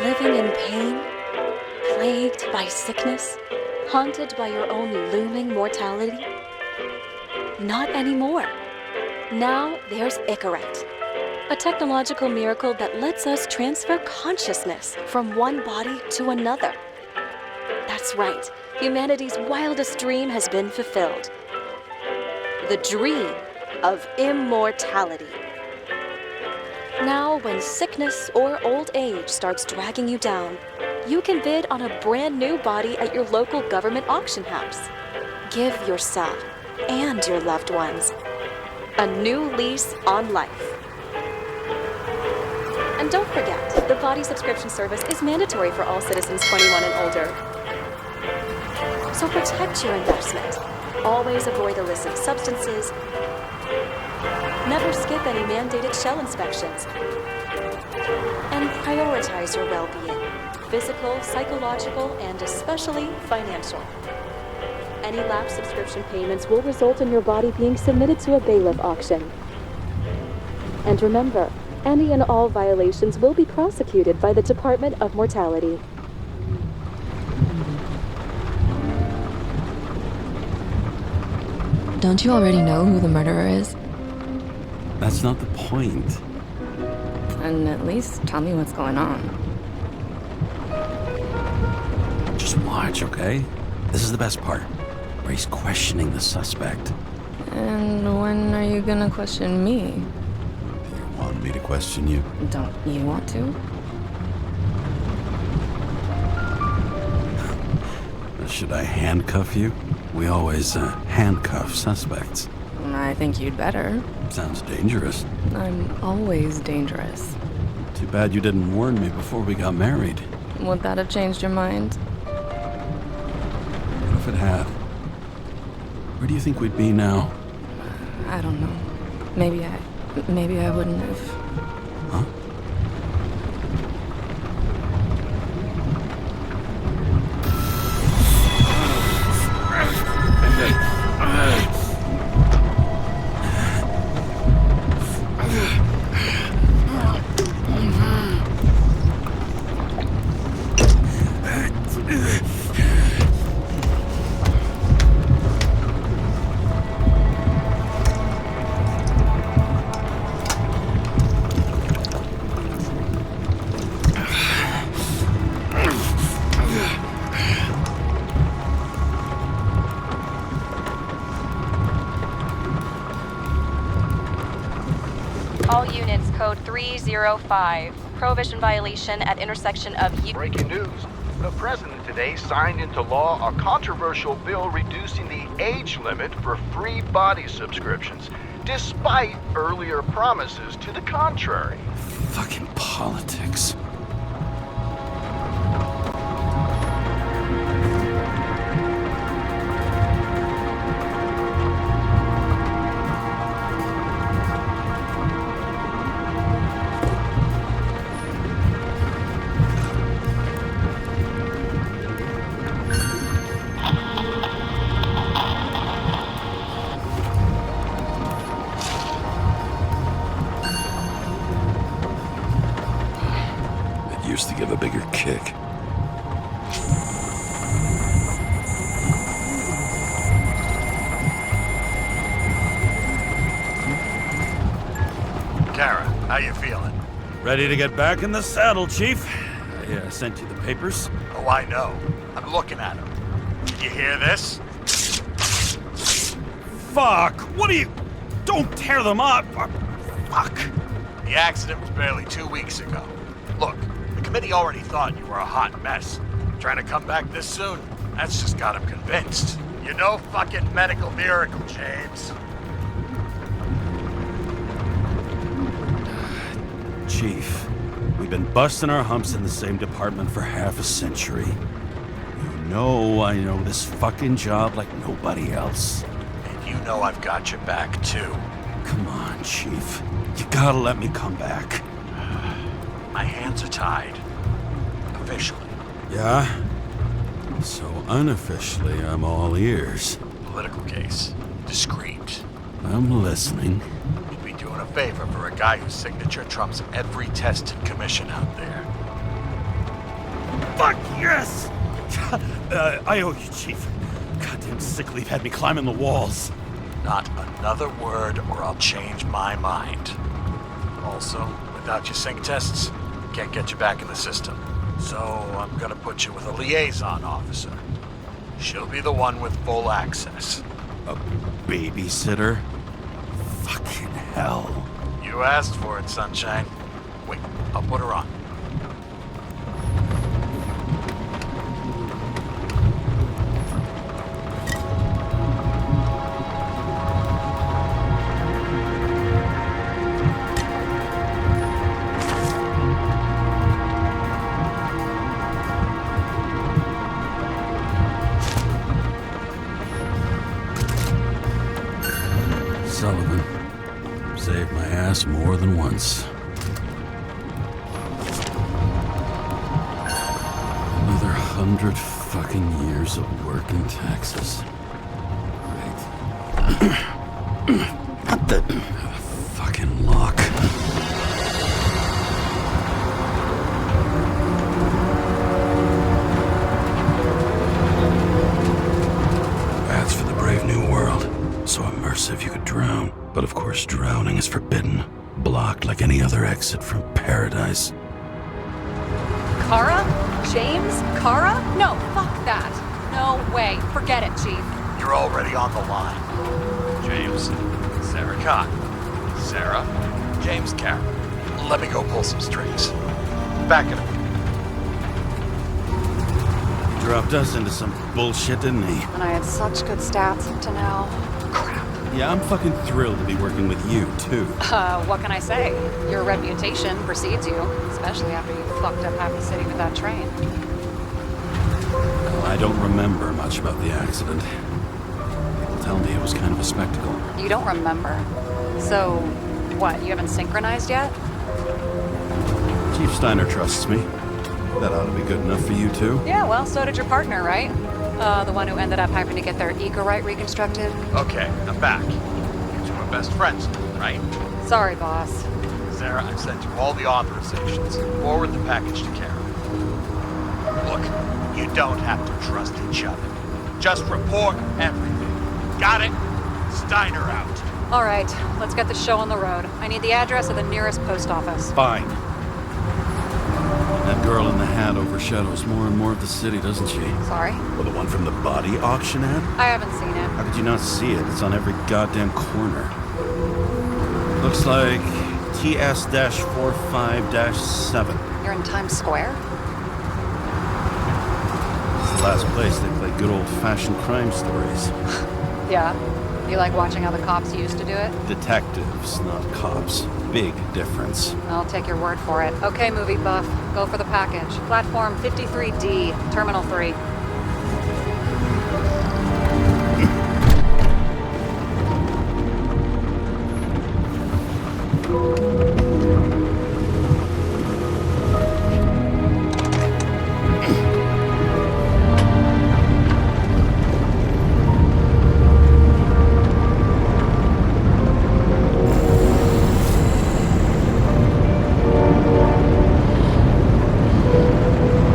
Living in pain, plagued by sickness, haunted by your own looming mortality? Not anymore. Now there's Icaret, a technological miracle that lets us transfer consciousness from one body to another. That's right, humanity's wildest dream has been fulfilled. The dream of immortality. Now, when sickness or old age starts dragging you down, you can bid on a brand new body at your local government auction house. Give yourself and your loved ones a new lease on life. And don't forget, the body subscription service is mandatory for all citizens 21 and older. So protect your investment. Always avoid illicit substances. Never skip any mandated shell inspections. And prioritize your well-being, physical, psychological, and especially financial. Any lapsed subscription payments will result in your body being submitted to a bailiff auction. And remember, any and all violations will be prosecuted by the Department of Mortality. Don't you already know who the murderer is? That's not the point. And at least tell me what's going on. Just watch, okay? This is the best part, where he's questioning the suspect. And when are you gonna question me? You want me to question you? Don't you want to? Should I handcuff you? We always handcuff suspects. I think you'd better. Sounds dangerous. I'm always dangerous. Too bad you didn't warn me before we got married. Would that have changed your mind? What if it had? Where do you think we'd be now? I don't know. Maybe I wouldn't have. Huh? All units, code 305. Prohibition violation at intersection of... Breaking news. The president today signed into law a controversial bill reducing the age limit for free body subscriptions, despite earlier promises to the contrary. Fucking politics. Used to give a bigger kick. Karra, how you feeling? Ready to get back in the saddle, Chief. I sent you the papers. Oh, I know. I'm looking at them. Did you hear this? Fuck! What are you... Don't tear them up! Fuck! The accident was barely 2 weeks ago. Look, the committee already thought you were a hot mess. Trying to come back this soon? That's just got them convinced. You're no fucking medical miracle, James. Chief, we've been busting our humps in the same department for half a century. You know I know this fucking job like nobody else. And you know I've got your back, too. Come on, Chief. You gotta let me come back. My hands are tied. Officially. Yeah? So unofficially, I'm all ears. Political case. Discreet. I'm listening. You'd be doing a favor for a guy whose signature trumps every tested commission out there. Fuck yes! I owe you, Chief. Goddamn sick leave had me climbing the walls. Not another word or I'll change my mind. Also, without your sync tests, can't get you back in the system. So I'm gonna put you with a liaison officer. She'll be the one with full access. A babysitter? Fucking hell. You asked for it, Sunshine. Wait, I'll put her on. Sullivan. Saved my ass more than once. Another 100 fucking years of work in Texas. Right. What the fucking lock? That's for the brave new world. So immersive you could drown. But of course drowning is forbidden. Blocked like any other exit from paradise. Karra? James Karra? No, fuck that. No way. Forget it, Chief. You're already on the line. James, Sarah Cott. Sarah, James Karra. Let me go pull some strings. Back in a minute. He dropped us into some bullshit, didn't he? And I had such good stats up to now. Crap. Yeah, I'm fucking thrilled to be working with you, too. What can I say? Your reputation precedes you, especially after you fucked up half the city with that train. Well, I don't remember much about the accident. People tell me it was kind of a spectacle. You don't remember. So, what, you haven't synchronized yet? Chief Steiner trusts me. That ought to be good enough for you, too. Yeah, well, so did your partner, right? The one who ended up having to get their ego right reconstructed. Okay, I'm back. You two are best friends, right? Sorry, boss. Sarah, I've sent you all the authorizations. Forward the package to Karra. Look, you don't have to trust each other. Just report everything. Got it? Steiner out. All right, let's get the show on the road. I need the address of the nearest post office. Fine. That girl in the hat overshadows more and more of the city, doesn't she? Sorry? Well, the one from the body auction ad? I haven't seen it. How could you not see it? It's on every goddamn corner. Looks like TS-45-7. You're in Times Square? It's the last place they play good old-fashioned crime stories. Yeah. You like watching how the cops used to do it? Detectives, not cops. Big difference. I'll take your word for it. Okay, movie buff. Go for the package. Platform 53D, Terminal 3.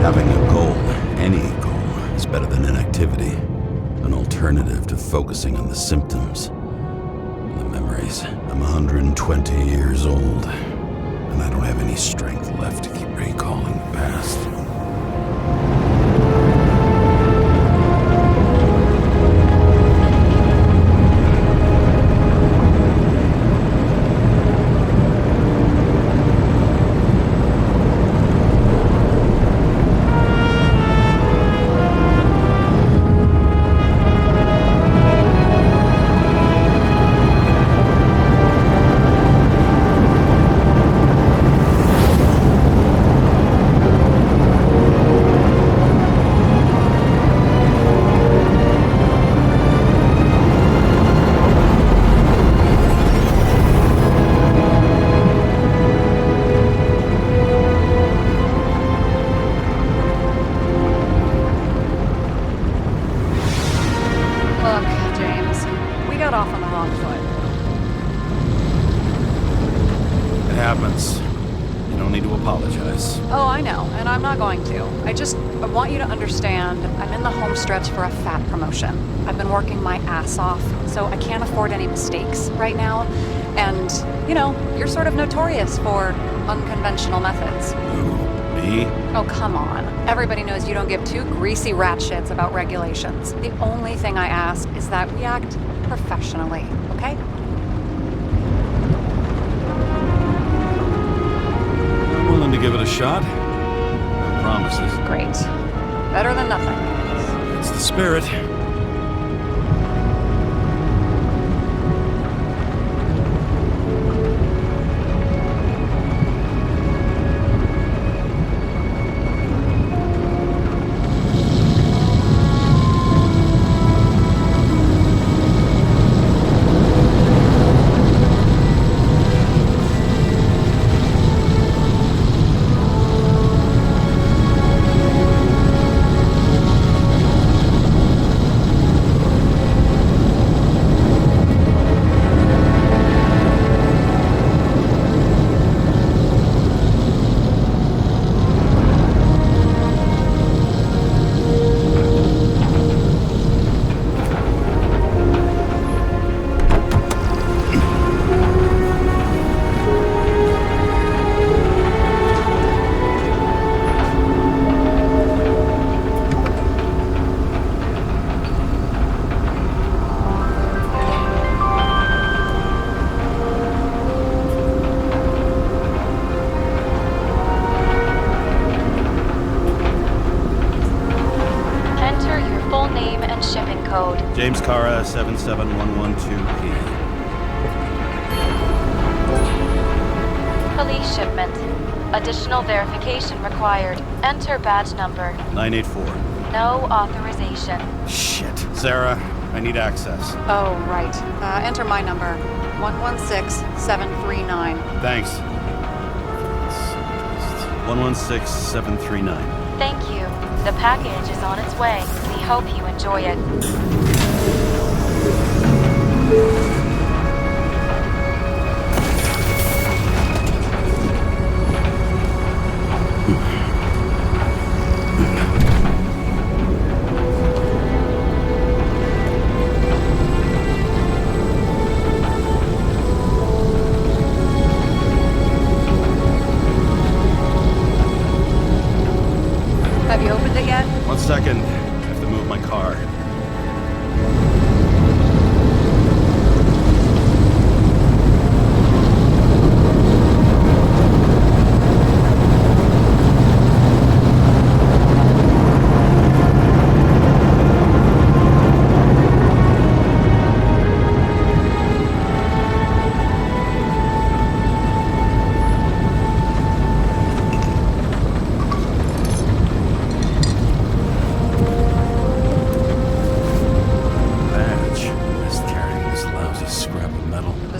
Having a goal, any goal, is better than inactivity. An alternative to focusing on the symptoms. The memories. I'm 120 years old, and I don't have any strength left to keep recalling the past. happens. You don't need to apologize. Oh, I know, and I'm not going to. I want you to understand, I'm in the home stretch for a fat promotion. I've been working my ass off, so I can't afford any mistakes right now. And, you're sort of notorious for unconventional methods. Who? Me? Oh, come on. Everybody knows you don't give two greasy rat shits about regulations. The only thing I ask is that we act professionally, okay? I'm willing to give it a shot. No promises. Great. Better than nothing. It's the spirit. James Karra, 77112P. Police shipment. Additional verification required. Enter badge number. 984. No authorization. Shit. Sarah, I need access. Oh, right. Enter my number. 116739. Thanks. 116739. Thank you. The package is on its way. We hope you enjoy it. Have you opened it yet? 1 second. I have to move my car.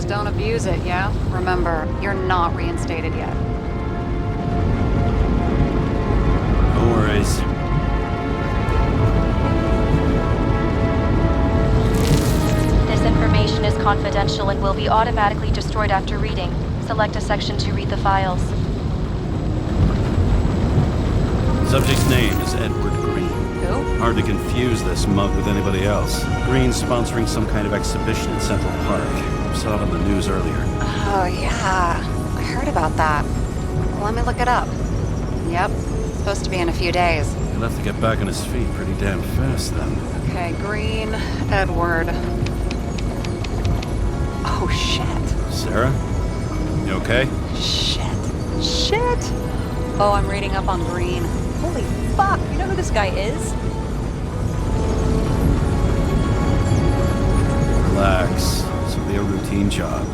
Don't abuse it, yeah? Remember, you're not reinstated yet. No worries. This information is confidential and will be automatically destroyed after reading. Select a section to read the files. Subject's name is Edward Green. Who? Hard to confuse this mug with anybody else. Green's sponsoring some kind of exhibition in Central Park. Saw it on the news earlier. Oh, yeah. I heard about that. Let me look it up. Yep. Supposed to be in a few days. He'll have to get back on his feet pretty damn fast then. Okay, Green, Edward. Oh, shit. Sarah? You okay? Shit. Oh, I'm reading up on Green. Holy fuck. You know who this guy is? Relax. This will be a routine job.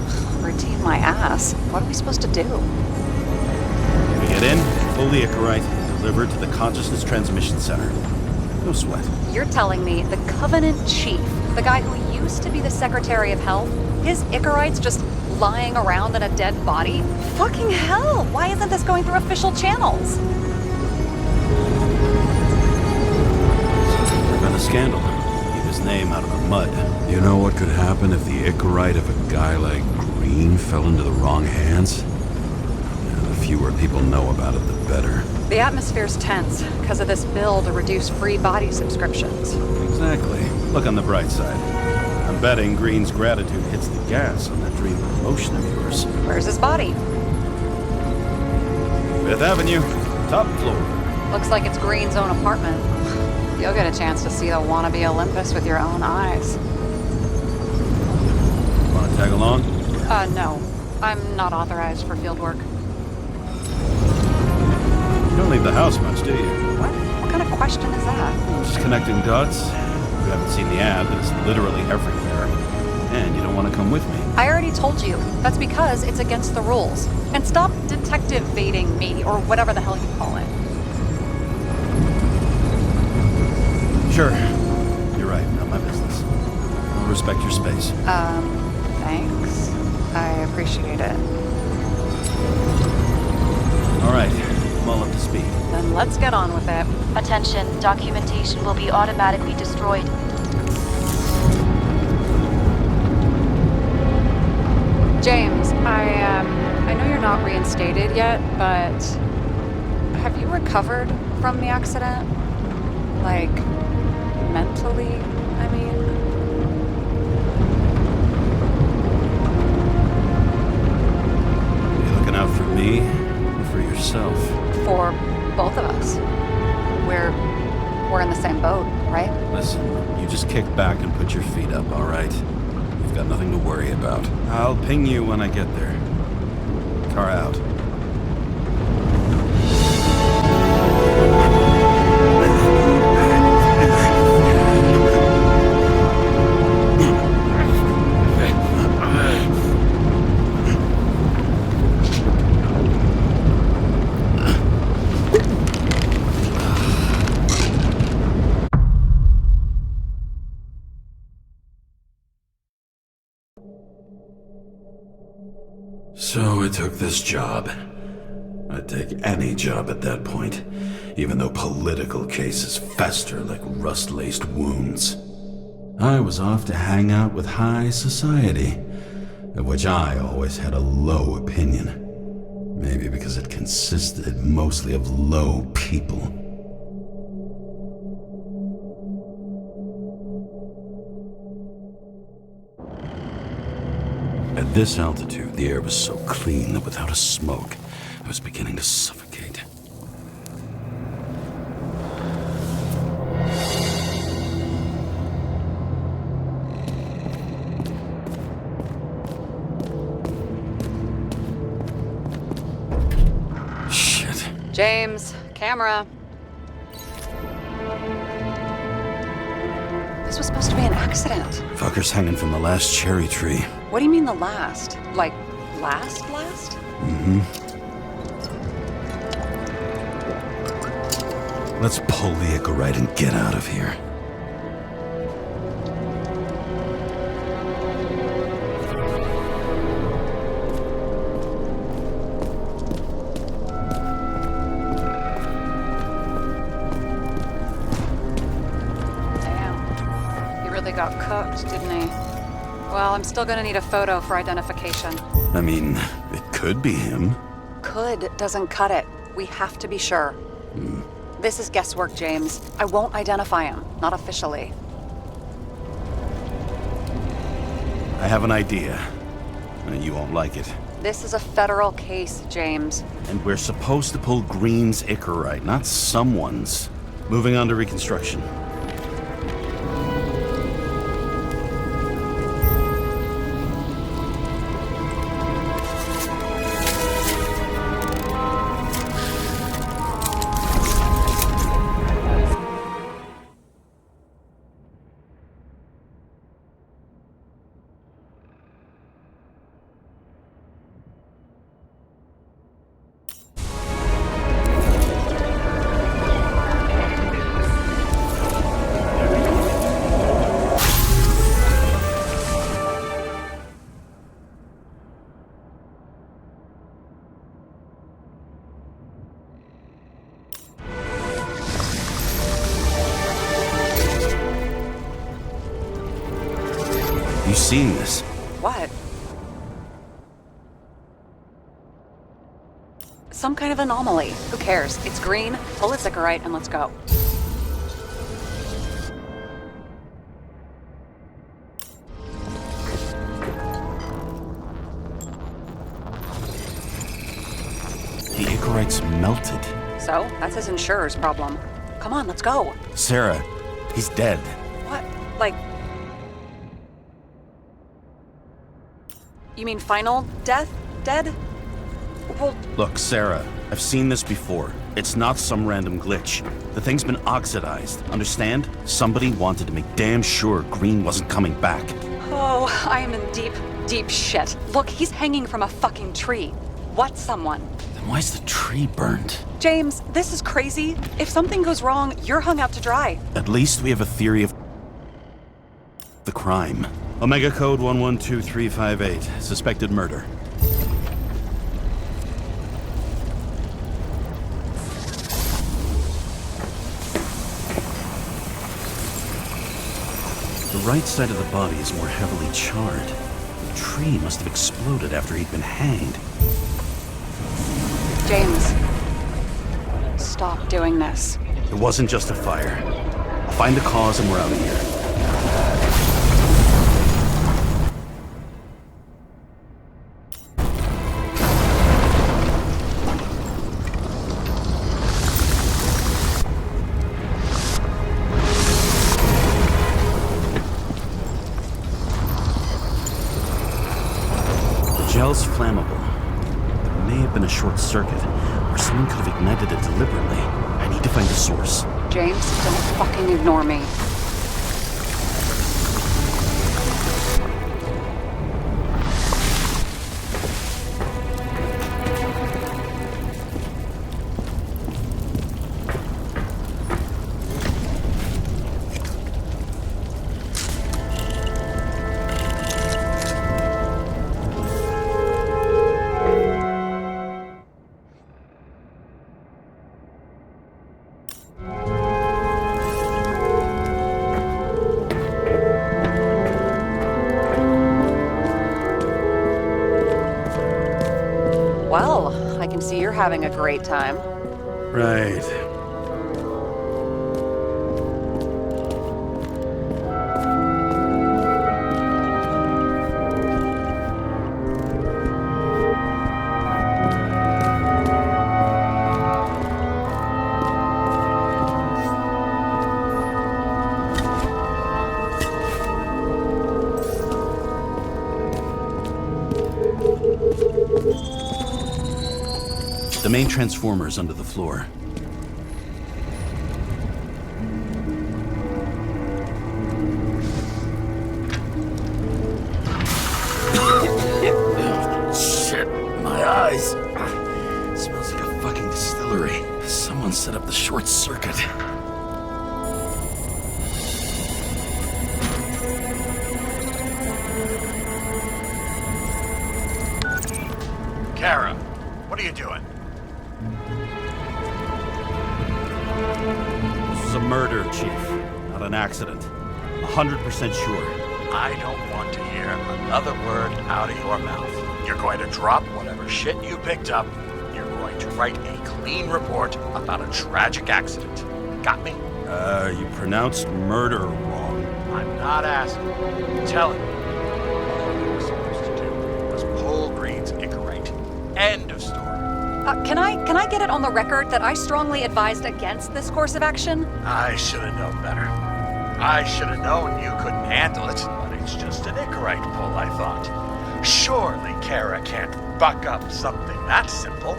Routine my ass. What are we supposed to do? We get in, pull the Icarite, and deliver to the Consciousness Transmission Center. No sweat. You're telling me the Covenant Chief, the guy who used to be the Secretary of Health, his Icarite's just lying around in a dead body? Fucking hell! Why isn't this going through official channels? Prevent a scandal. Keep his name out of the mud. You know what could happen if the Icarite of a guy like Green fell into the wrong hands? fewer people know about it, the better. The atmosphere's tense because of this bill to reduce free body subscriptions. Exactly. Look on the bright side. I'm betting Green's gratitude hits the gas on that dream promotion of yours. Where's his body? Fifth Avenue, top floor. Looks like it's Green's own apartment. You'll get a chance to see the wannabe Olympus with your own eyes. Want to tag along? No. I'm not authorized for field work. You don't leave the house much, do you? What? What kind of question is that? Just connecting dots. You haven't seen the ad, but it's literally everywhere. And you don't want to come with me. I already told you. That's because it's against the rules. And stop detective-vating me, or whatever the hell you call it. Sure. You're right. Not my business. I'll respect your space. Thanks. I appreciate it. All right. I'm all up to speed. Then let's get on with it. Attention, documentation will be automatically destroyed. James, I know you're not reinstated yet, but have you recovered from the accident? Like, mentally, I mean? You looking out for me or for yourself? For both of us. We're in the same boat, right? Listen, you just kick back and put your feet up, all right? You've got nothing to worry about. I'll ping you when I get there. Car out. So I took this job. I'd take any job at that point, even though political cases fester like rust-laced wounds. I was off to hang out with high society, of which I always had a low opinion. Maybe because it consisted mostly of low people. At this altitude, the air was so clean that without a smoke, I was beginning to suffocate. Shit. James, camera. This was supposed to be an accident. Fucker's hanging from the last cherry tree. What do you mean the last? Like, last? Mm-hmm. Let's pull the Icarite and get out of here. Damn. He really got cooked, didn't he? Well, I'm still gonna need a photo for identification. I mean, it could be him. Could doesn't cut it. We have to be sure. This is guesswork, James. I won't identify him. Not officially. I have an idea. You won't like it. This is a federal case, James. And we're supposed to pull Green's Icarite, not someone's. Moving on to reconstruction. You seen this? What? some kind of anomaly. Who cares? It's green, pull its Icarite, and let's go. The Icarite's melted. So, that's his insurer's problem. Come on, let's go. Sarah, he's dead. What? Like... You mean final death? Dead? Well, Look, Sarah, I've seen this before. It's not some random glitch. The thing's been oxidized, understand? Somebody wanted to make damn sure Green wasn't coming back. oh, I am in deep, deep shit. Look, he's hanging from a fucking tree. What someone? Then why's the tree burned? James, this is crazy. If something goes wrong, you're hung out to dry. At least we have a theory of the crime. Omega code 112358. Suspected murder. The right side of the body is more heavily charred. The tree must have exploded after he'd been hanged. James, stop doing this. It wasn't just a fire. I'll find the cause and we're out of here. The gel's flammable. There may have been a short circuit, or someone could have ignited it deliberately. I need to find the source. James, don't fucking ignore me. Well, I can see you're having a great time. Right. The main transformer's under the floor. Shit, my eyes. It smells like a fucking distillery. Someone set up the short circuit. Karra, what are you doing? This is a murder, Chief. Not an accident. 100% sure. I don't want to hear another word out of your mouth. You're going to drop whatever shit you picked up. You're going to write a clean report about a tragic accident. Got me? You pronounced murder wrong. I'm not asking. I'm telling you. All you were supposed to do was pull Green's Icarite. End of story. Can I get it on the record that I strongly advised against this course of action? I should have known better. I should have known you couldn't handle it, but it's just an Icarite pull, I thought. Surely Karra can't fuck up something that simple.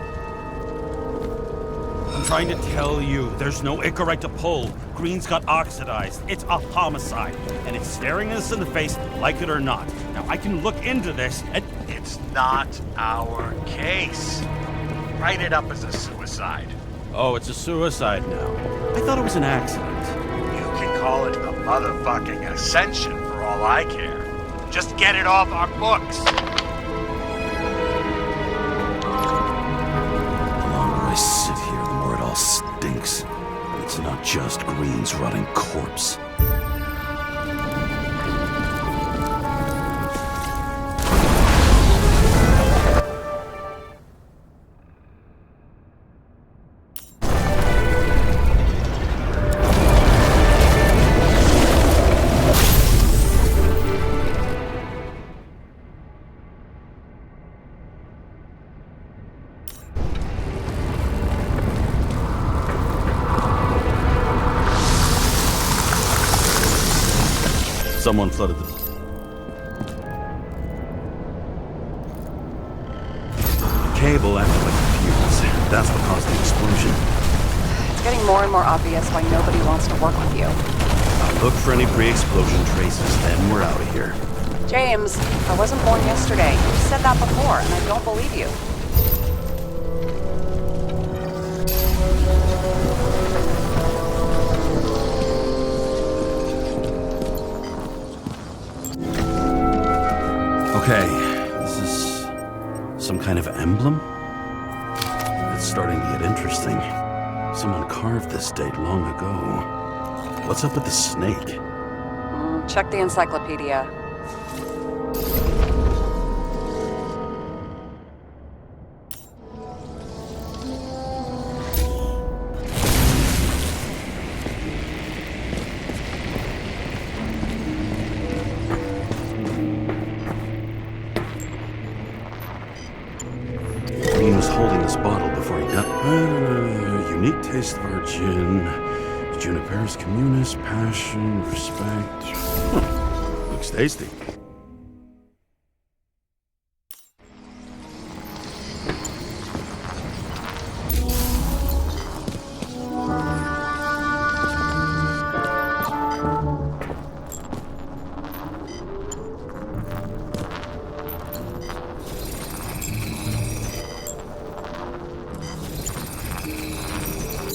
I'm trying to tell you, there's no Icarite to pull. Green's got oxidized. It's a homicide, and it's staring us in the face, like it or not. Now, I can look into this, and It's not our case. Write it up as a suicide. oh, it's a suicide now. I thought it was an accident. You can call it a motherfucking ascension for all I care. Just get it off our books. The longer I sit here, the more it all stinks. And it's not just Green's rotting corpse. Someone flooded the... cable acted like a fuse. That's what caused the explosion. It's getting more and more obvious why nobody wants to work with you. I'll look for any pre-explosion traces, then we're out of here. James, I wasn't born yesterday. You said that before, and I don't believe you. Okay, this is some kind of emblem? It's starting to get interesting. Someone carved this date long ago. What's up with the snake? Check the encyclopedia. Green was holding this bottle before he got... unique taste of our gin. Juniperus communis, passion, respect. Looks tasty.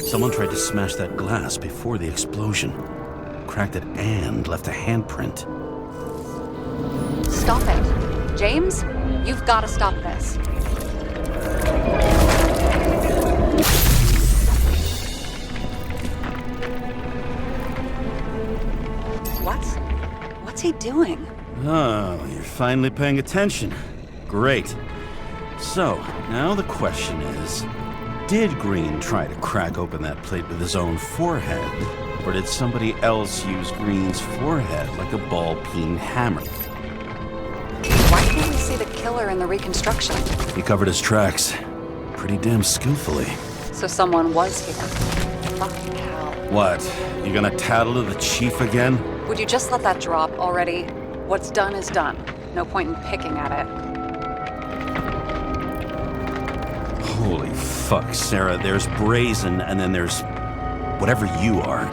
Someone tried to smash that glass before the explosion. Cracked it and left a handprint. Stop it. James, you've got to stop this. What's he doing? Oh, you're finally paying attention. Great. So, now the question is, did Green try to crack open that plate with his own forehead? Or did somebody else use Green's forehead like a ball-peen hammer? Why can't we see the killer in the reconstruction? He covered his tracks pretty damn skillfully. So someone was here. Fucking hell. What? You gonna tattle to the chief again? Would you just let that drop already? What's done is done. No point in picking at it. Holy fuck, Sarah. There's brazen, and then there's whatever you are.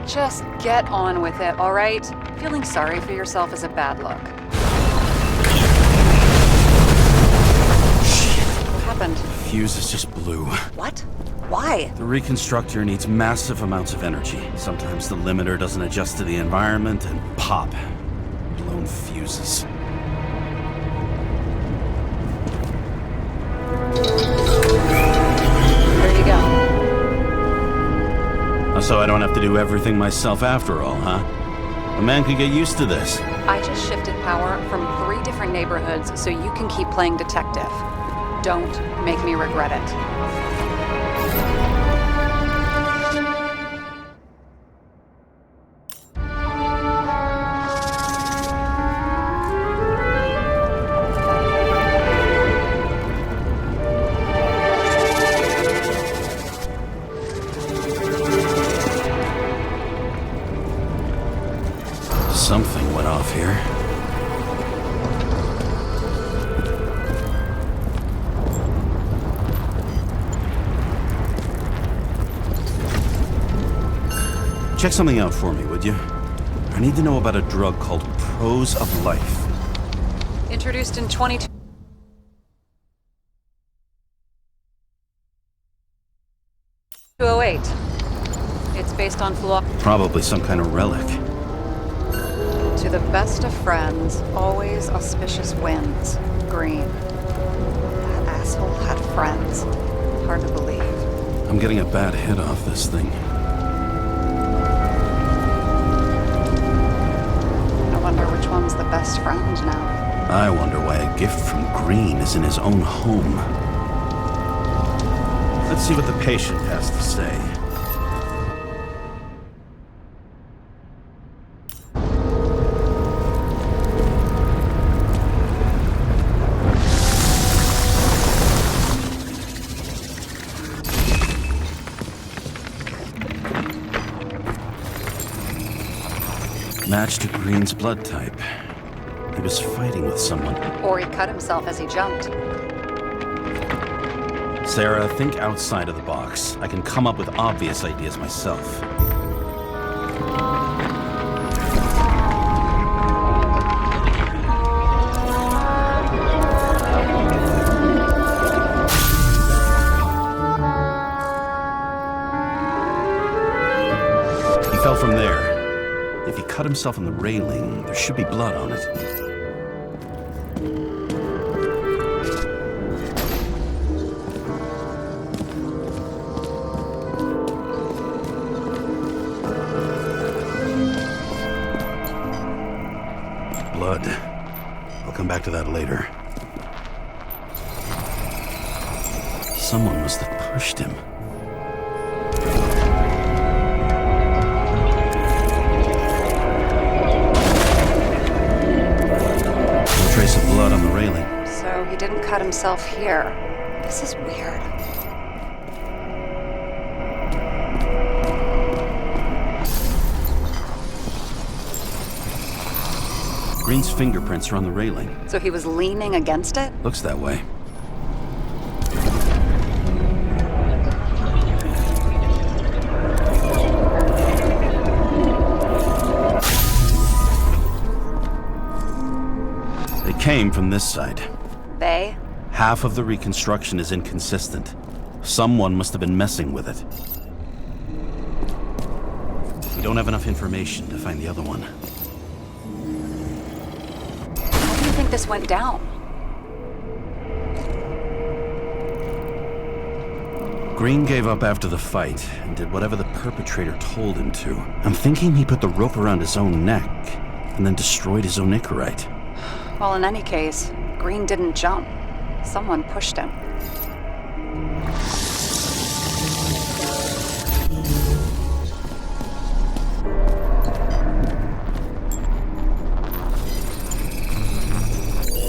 Just get on with it, all right? Feeling sorry for yourself is a bad look. Shit. What happened? Fuse is just blue. What? Why? The reconstructor needs massive amounts of energy. Sometimes the limiter doesn't adjust to the environment, and pop. Blown fuses. There you go. So I don't have to do everything myself after all, huh? A man could get used to this. I just shifted power from 3 different neighborhoods so you can keep playing detective. Don't make me regret it. Something went off here. Check something out for me, would you? I need to know about a drug called Prose of Life. Introduced in 2208. It's based on fluoxetine. Probably some kind of relic. To the best of friends, always auspicious winds. Green. That asshole had friends. Hard to believe. I'm getting a bad hit off this thing. I wonder which one's the best friend now. I wonder why a gift from Green is in his own home. Let's see what the patient has to say. Matched to Green's blood type. He was fighting with someone. Or he cut himself as he jumped. Sarah, think outside of the box. I can come up with obvious ideas myself. He fell from there. If he cut himself on the railing, there should be blood on it. Blood. I'll come back to that later. Someone must have pushed him. No trace of blood on the railing. So he didn't cut himself here. This is weird. Green's fingerprints are on the railing. So he was leaning against it? Looks that way. They came from this side. They? Half of the reconstruction is inconsistent. Someone must have been messing with it. We don't have enough information to find the other one. How do you think this went down? Green gave up after the fight and did whatever the perpetrator told him to. I'm thinking he put the rope around his own neck and then destroyed his own Icarite. Well, in any case, Green didn't jump. Someone pushed him.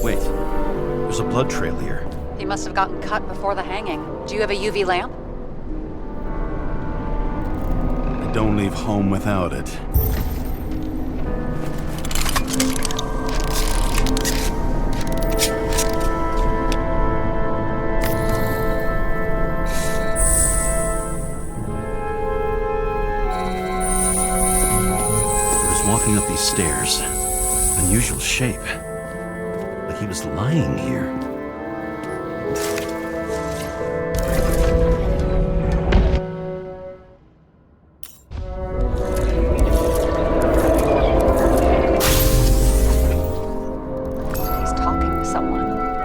Wait, there's a blood trail here. He must have gotten cut before the hanging. Do you have a UV lamp? I don't leave home without it. Walking up these stairs. Unusual shape. Like he was lying here. He's talking to someone.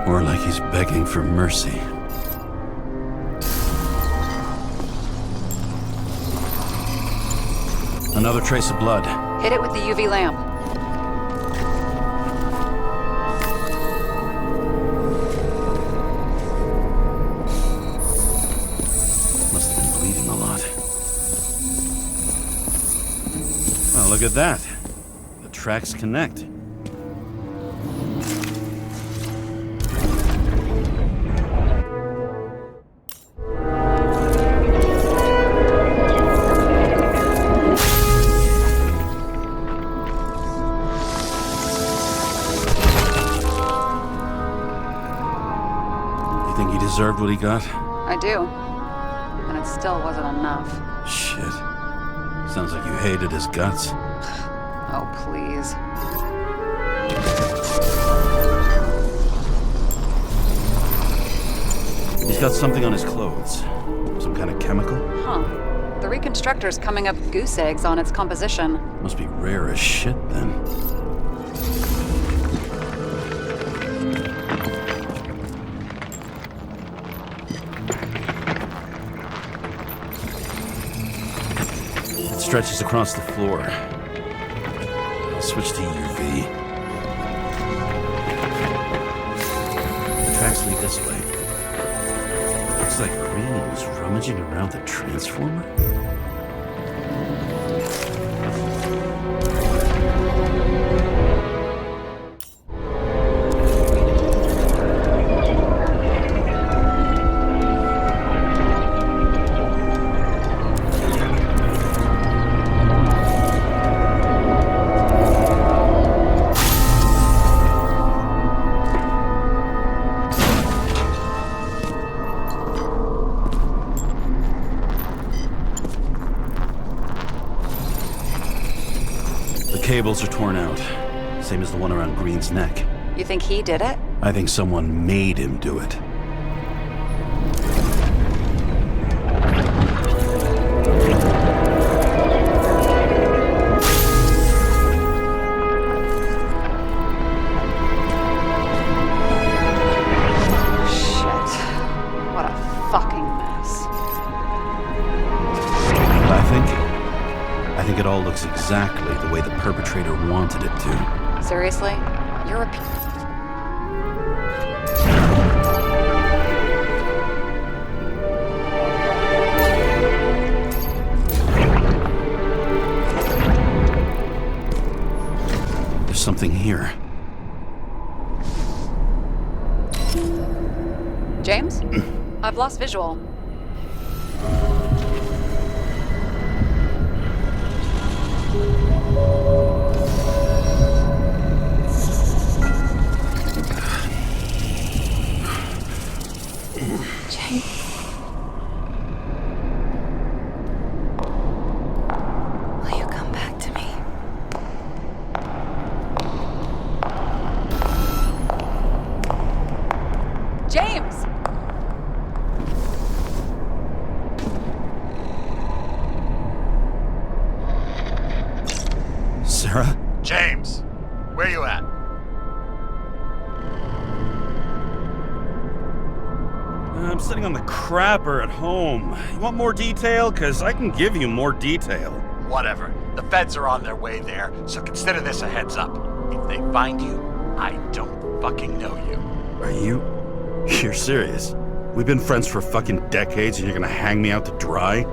Or like he's begging for mercy. Another trace of blood. Hit it with the UV lamp. Must have been bleeding a lot. Well, look at that. The tracks connect. Think he deserved what he got? I do. And it still wasn't enough. Shit. Sounds like you hated his guts. Oh, please. He's got something on his clothes. Some kind of chemical? Huh. The reconstructor's coming up with goose eggs on its composition. Must be rare as shit, then. It stretches across the floor. I'll switch to UV. The tracks lead this way. Looks like Green was rummaging around the transformer. cables are torn out. Same as the one around Green's neck. You think he did it? I think someone made him do it. Shit. What a fucking mess. I think it all looks exactly the way the perpetrator wanted it to. Seriously? You're a... There's something here. James? I've lost visual. James. Will you come back to me? James! Sarah? James, where you at? I'm sitting on the crapper at home. You want more detail? Because I can give you more detail. Whatever. The feds are on their way there, so consider this a heads up. If they find you, I don't fucking know you. Are you? You're serious? We've been friends for fucking decades and you're gonna hang me out to dry?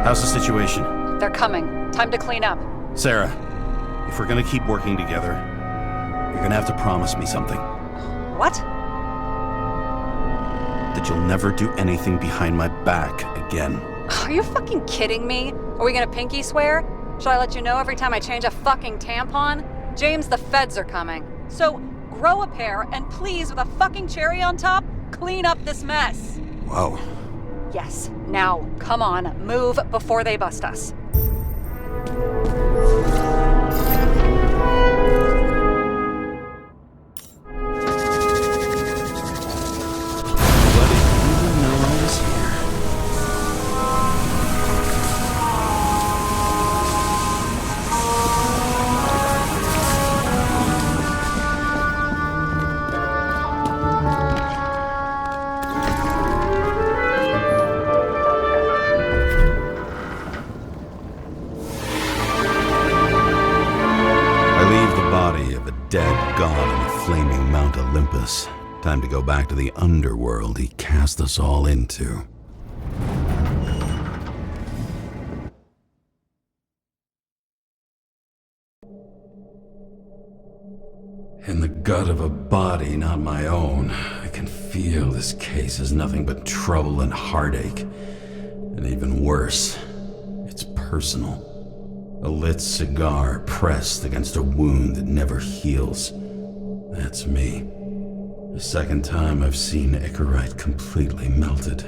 How's the situation? They're coming. Time to clean up. Sarah, if we're gonna keep working together, you're gonna have to promise me something. What? That you'll never do anything behind my back again. Are you fucking kidding me? Are we gonna pinky swear? Should I let you know every time I change a fucking tampon? James, the feds are coming. So, grow a pair, and please, with a fucking cherry on top, clean up this mess. Whoa. Yes, now, come on, move before they bust us. Bloody didn't know I was here. Dead god on the flaming Mount Olympus. Time to go back to the underworld he cast us all into. In the gut of a body not my own, I can feel this case is nothing but trouble and heartache. And even worse, it's personal. A lit cigar pressed against a wound that never heals. That's me. The second time I've seen Icarite completely melted.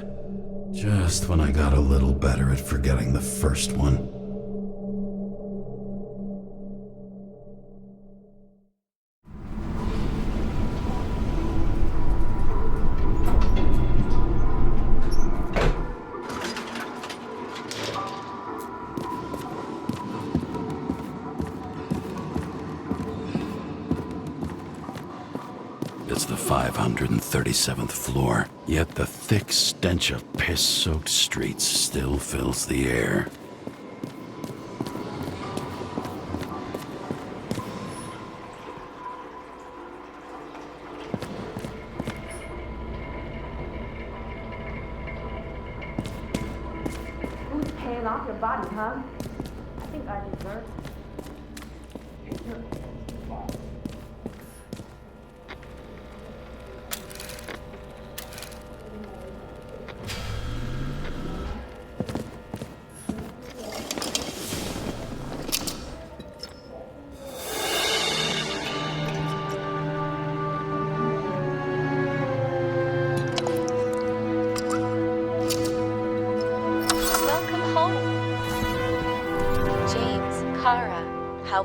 Just when I got a little better at forgetting the first one. It's the 537th floor, yet the thick stench of piss-soaked streets still fills the air. Who's paying off your body, huh? I think I deserve it.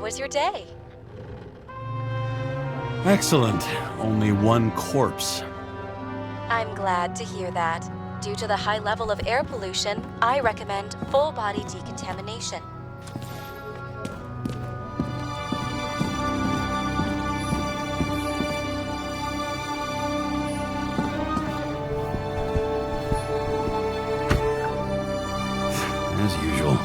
was your day? Excellent. Only one corpse. I'm glad to hear that. Due to the high level of air pollution, I recommend full body decontamination. As usual.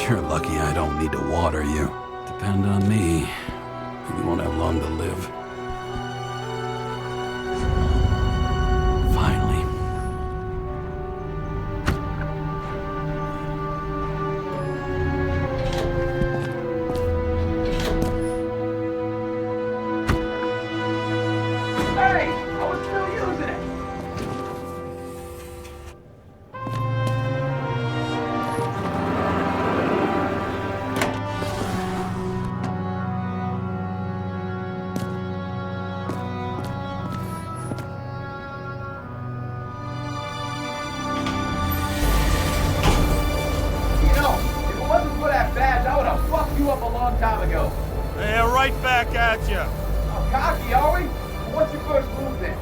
You're lucky I don't need to water you. Depend on me, and you won't have long to live. Finally. Hey! I was still using it! You know, if it wasn't for that badge, I would have fucked you up a long time ago. Yeah, right back at you. Oh, cocky, are we? What's your first move then?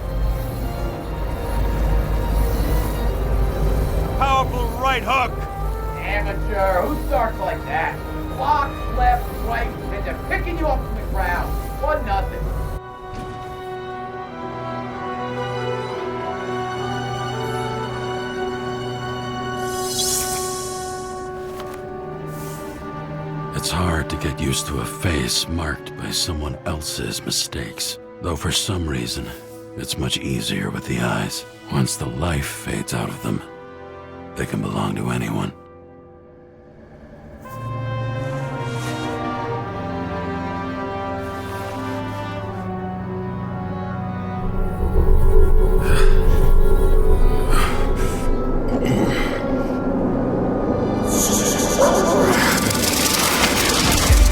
Powerful right hook. Amateur, who starts like that? Block, left, right, and they're picking you up from the ground. 1-0. It's hard to get used to a face marked by someone else's mistakes. Though for some reason, it's much easier with the eyes. Once the life fades out of them, they can belong to anyone.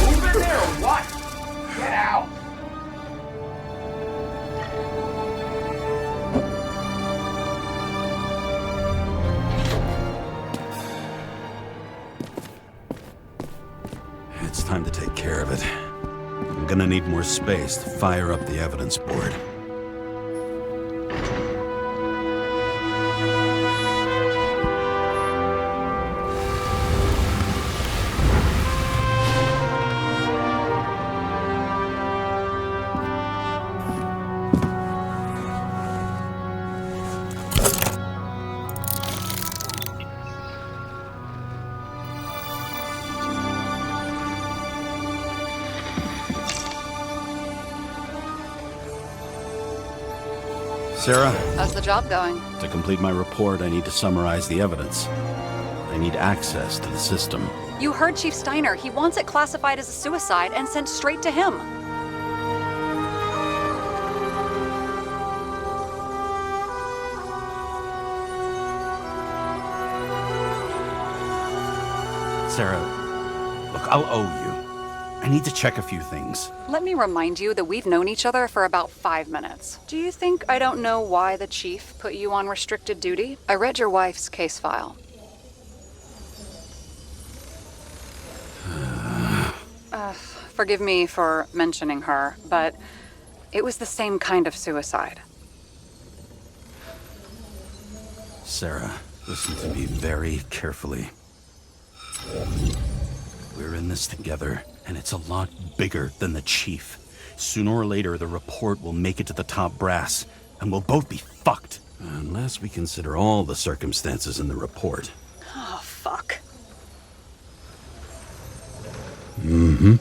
Move in there or what? Get out. It's time to take care of it. I'm gonna need more space to fire up the evidence board. Sarah, How's the job going? to complete my report, I need to summarize the evidence. I need access to the system. You heard Chief Steiner. He wants it classified as a suicide and sent straight to him. Sarah, look, I'll owe you. I need to check a few things. Let me remind you that we've known each other for about 5 minutes. Do you think I don't know why the chief put you on restricted duty? I read your wife's case file. Forgive me for mentioning her, but it was the same kind of suicide. Sarah, listen to me very carefully. We're in this together, and it's a lot bigger than the chief. Sooner or later, the report will make it to the top brass, and we'll both be fucked. Unless we consider all the circumstances in the report. Oh, fuck. Mm-hmm.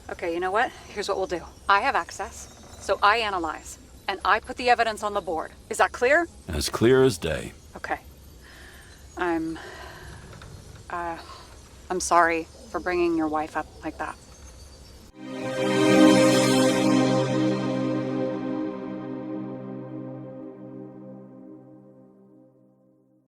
Okay, you know what? Here's what we'll do. I have access, so I analyze, and I put the evidence on the board. Is that clear? As clear as day. Okay. I'm sorry for bringing your wife up like that.